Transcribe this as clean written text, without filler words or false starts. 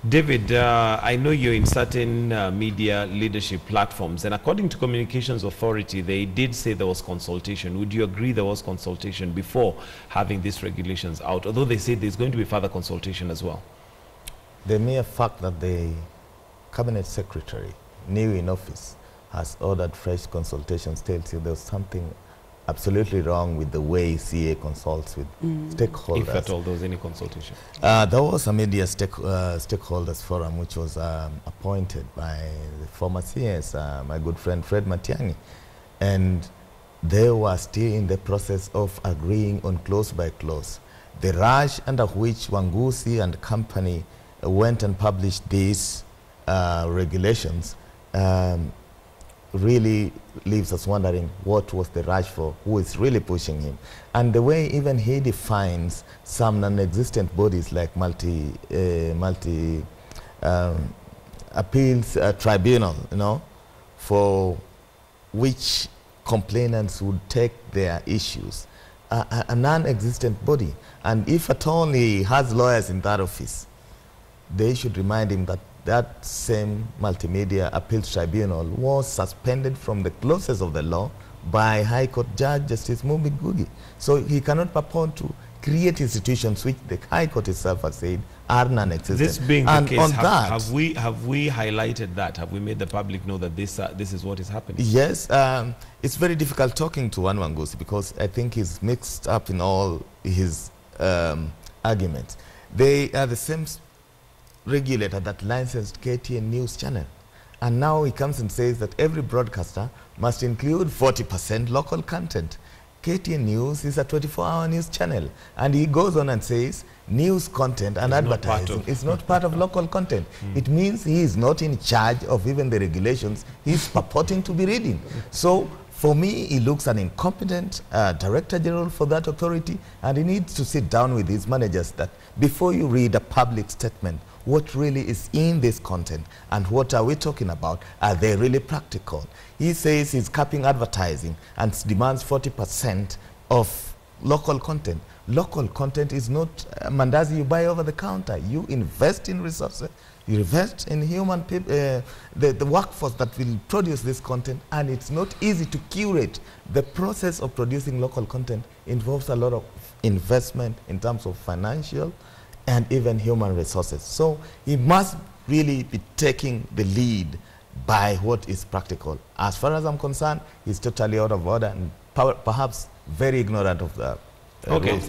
David, I know you're in certain media leadership platforms, and according to Communications Authority, they did say there was consultation. Would you agree there was consultation before having these regulations out, although they say there's going to be further consultation as well? The mere fact that the Cabinet Secretary, new in office, has ordered fresh consultations tells you there's something absolutely wrong with the way CA consults with stakeholders. If at all there was any consultation. There was a media stakeholders forum which was appointed by the former CS, my good friend Fred Matiang'i, and they were still in the process of agreeing on clause by clause. The rush under which Wangusi and company went and published these regulations really leaves us wondering what was the rush for, who is really pushing him. And the way even he defines some non-existent bodies like appeals tribunal, you know, for which complainants would take their issues, a non-existent body. And if at all he has lawyers in that office, they should remind him that that same multimedia appeals tribunal was suspended from the clauses of the law by High Court Judge Justice Mumbi Ngugi. So he cannot purport to create institutions which the High Court itself has said are non-existent. This being the and case, on have we highlighted that? Have we made the public know that this is what is happening? Yes, it's very difficult talking to Wangusi because I think he's mixed up in all his arguments. They are the same regulator that licensed KTN News Channel. And now he comes and says that every broadcaster must include 40% local content. KTN News is a 24-hour news channel. And he goes on and says news content and advertising is not part of local content. It means he is not in charge of even the regulations he's purporting to be reading. So for me, he looks an incompetent director general for that authority, and he needs to sit down with his managers that before you read a public statement, what really is in this content and what are we talking about? Are they really practical? He says he's capping advertising and demands 40% of local content. Local content is not mandazi you buy over the counter. You invest in resources, you invest in human people, the workforce that will produce this content, and it's not easy to curate. The process of producing local content involves a lot of investment in terms of financial and even human resources. So he must really be taking the lead by what is practical. As far as I'm concerned, he's totally out of order and perhaps very ignorant of the rules.